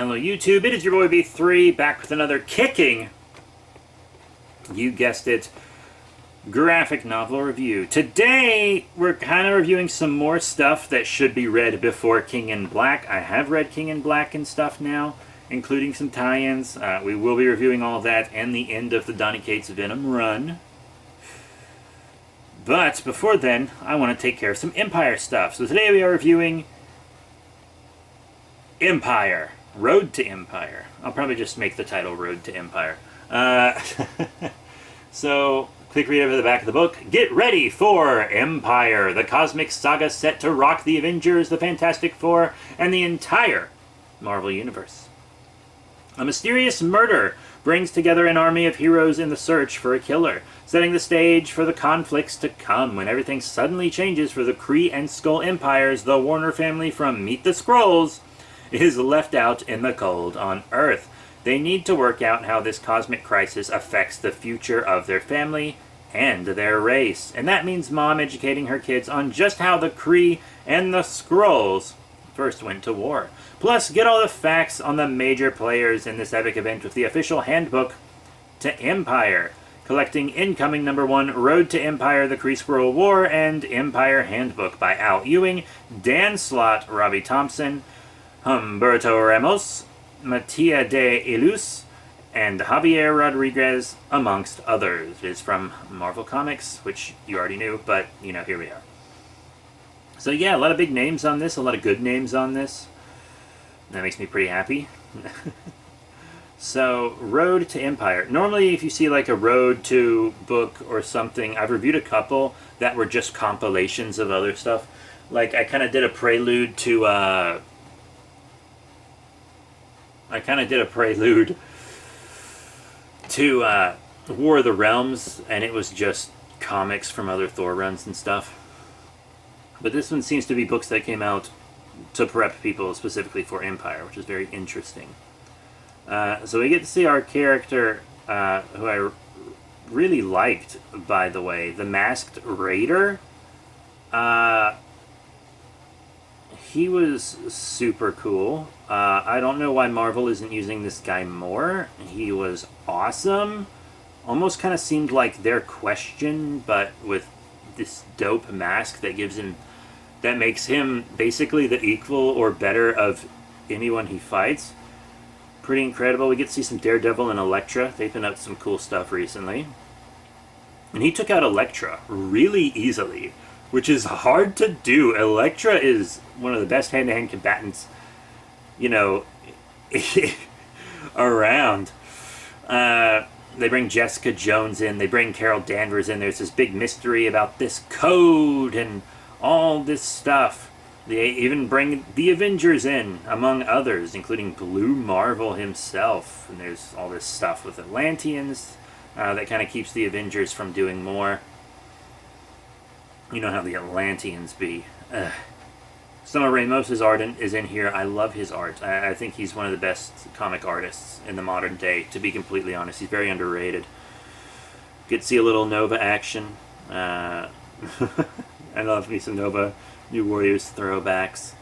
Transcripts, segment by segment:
Hello YouTube, it is your boy B3, back with another kicking, you guessed it, graphic novel review. Today, we're kind of reviewing some more stuff that should be read before King in Black. I have read King in Black and stuff now, including some tie-ins. We will be reviewing all that and the end of the Donny Cates Venom run. But before then, I want to take care of some Empyre stuff. So today we are reviewing Empyre. Road to Empyre. I'll probably just make the title Road to Empyre. So, quick read over the back of the book. Get ready for Empyre, the cosmic saga set to rock the Avengers, the Fantastic Four, and the entire Marvel Universe. A mysterious murder brings together an army of heroes in the search for a killer, setting the stage for the conflicts to come when everything suddenly changes for the Kree and Skull Empires. The Warner family from Meet the Skrulls is left out in the cold on Earth. They need to work out how this cosmic crisis affects the future of their family and their race. And that means Mom educating her kids on just how the Kree and the Skrulls first went to war. Plus, get all the facts on the major players in this epic event with the official handbook to Empyre, collecting incoming #1 Road to Empyre, the Kree-Skrull War, and Empyre Handbook by Al Ewing, Dan Slott, Robbie Thompson, Humberto Ramos, Mattia de Ilus, and Javier Rodriguez, amongst others. It is from Marvel Comics, which you already knew, but, you know, here we are. So yeah, a lot of big names on this, a lot of good names on this. That makes me pretty happy. So, Road to Empyre. Normally, if you see like a Road to book or something, I've reviewed a couple that were just compilations of other stuff. Like, I kind of did a prelude to, War of the Realms, and it was just comics from other Thor runs and stuff. But this one seems to be books that came out to prep people specifically for Empyre, which is very interesting. So we get to see our character, who I really liked, by the way, the Masked Raider. He was super cool. I don't know why Marvel isn't using this guy more. He was awesome. Almost kind of seemed like their Question, but with this dope mask that gives him, that makes him basically the equal or better of anyone he fights. Pretty incredible. We get to see some Daredevil and Elektra. They've been up to some cool stuff recently. And he took out Elektra really easily, which is hard to do. Elektra is one of the best hand-to-hand combatants, you know, around. They bring Jessica Jones in. They bring Carol Danvers in. There's this big mystery about this code and all this stuff. They even bring the Avengers in, among others, including Blue Marvel himself. And there's all this stuff with Atlanteans that kind of keeps the Avengers from doing more. You know how the Atlanteans be. Some of Ramos's art is in here. I love his art. I think he's one of the best comic artists in the modern day, to be completely honest. He's very underrated. Get to see a little Nova action. I love me some Nova New Warriors throwbacks,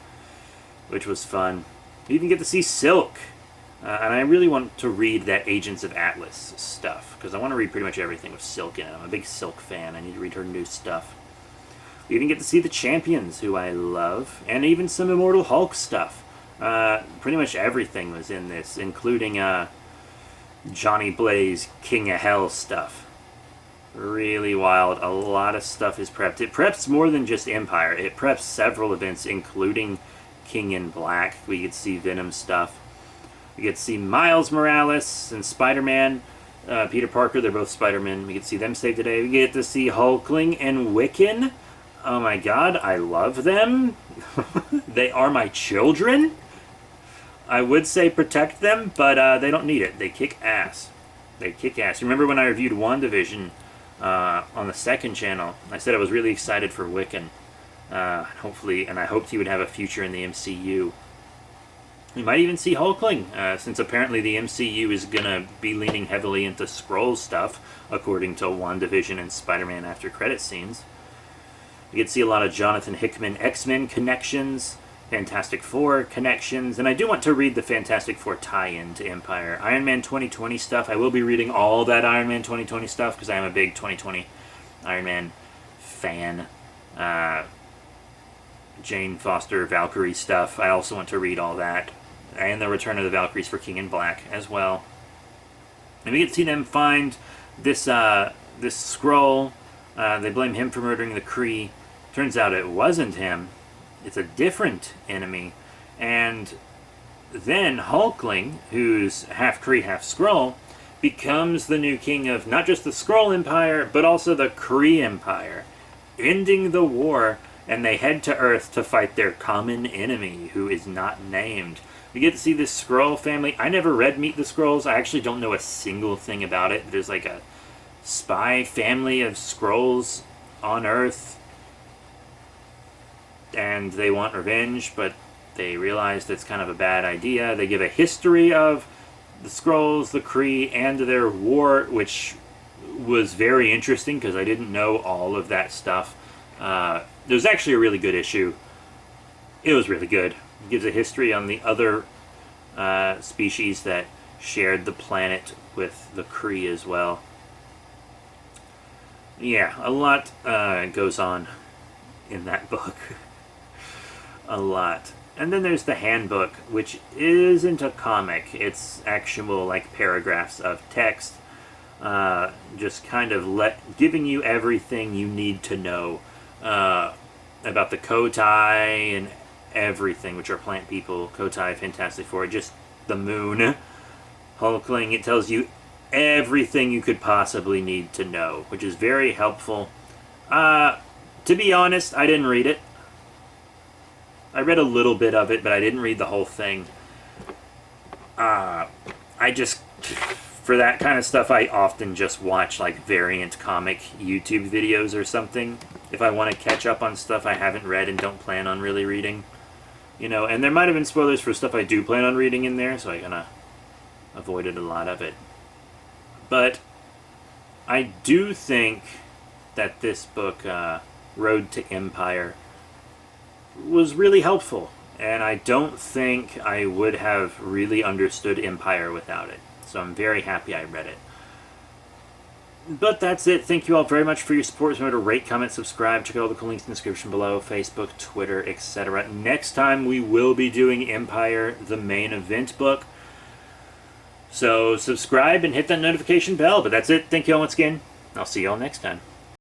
which was fun. You even get to see Silk. And I really want to read that Agents of Atlas stuff, because I want to read pretty much everything with Silk in it. I'm a big Silk fan. I need to read her new stuff. We even get to see the Champions, who I love, and even some Immortal Hulk stuff. Pretty much everything was in this, including Johnny Blaze, King of Hell stuff. Really wild. A lot of stuff is prepped. It preps more than just Empyre. It preps several events, including King in Black. We get to see Venom stuff. We get to see Miles Morales and Spider-Man. Peter Parker, they're both Spider-Man. We get to see them saved today. We get to see Hulkling and Wiccan. Oh my god, I love them. They are my children. I would say protect them, but they don't need it. They kick ass. They kick ass. Remember when I reviewed WandaVision on the second channel? I said I was really excited for Wiccan. Hopefully, and I hoped he would have a future in the MCU. We might even see Hulkling, since apparently the MCU is going to be leaning heavily into Skrull stuff, according to WandaVision and Spider-Man after credit scenes. We get to see a lot of Jonathan Hickman X-Men connections, Fantastic Four connections, and I do want to read the Fantastic Four tie-in to Empyre. Iron Man 2020 stuff, I will be reading all that Iron Man 2020 stuff because I am a big 2020 Iron Man fan. Jane Foster Valkyrie stuff, I also want to read all that. And the Return of the Valkyries for King in Black as well. And we get to see them find this this scroll. They blame him for murdering the Kree. Turns out it wasn't him. It's a different enemy. And then Hulkling, who's half Kree, half Skrull, becomes the new king of not just the Skrull Empire, but also the Kree Empire, ending the war, and they head to Earth to fight their common enemy, who is not named. We get to see this Skrull family. I never read Meet the Skrulls. I actually don't know a single thing about it. There's like a spy family of Skrulls on Earth, and they want revenge, but they realize that's kind of a bad idea. They give a history of the Skrulls, the Kree, and their war, which was very interesting because I didn't know all of that stuff. It was actually a really good issue. It was really good. It gives a history on the other species that shared the planet with the Kree as well. Yeah, a lot goes on in that book. A lot. And then there's the handbook, which isn't a comic. It's actual, like, paragraphs of text, just kind of giving you everything you need to know about the Kotai and everything, which are plant people. Kotai, Fantastic Four, just the moon. Hulkling, it tells you everything you could possibly need to know, which is very helpful. To be honest, I didn't read it. I read a little bit of it, but I didn't read the whole thing. I just, for that kind of stuff, I often just watch like variant comic YouTube videos or something if I want to catch up on stuff I haven't read and don't plan on really reading. You know, and there might have been spoilers for stuff I do plan on reading in there, so I kind of avoided a lot of it. But I do think that this book, Road to Empyre, was really helpful, and I don't think I would have really understood Empyre without it. So I'm very happy I read it. But that's it. Thank you all very much for your support. Remember to rate, comment, subscribe. Check out all the cool links in the description below. Facebook, Twitter, etc. Next time we will be doing Empyre, the main event book. So subscribe and hit that notification bell. But that's it. Thank you all once again. I'll see you all next time.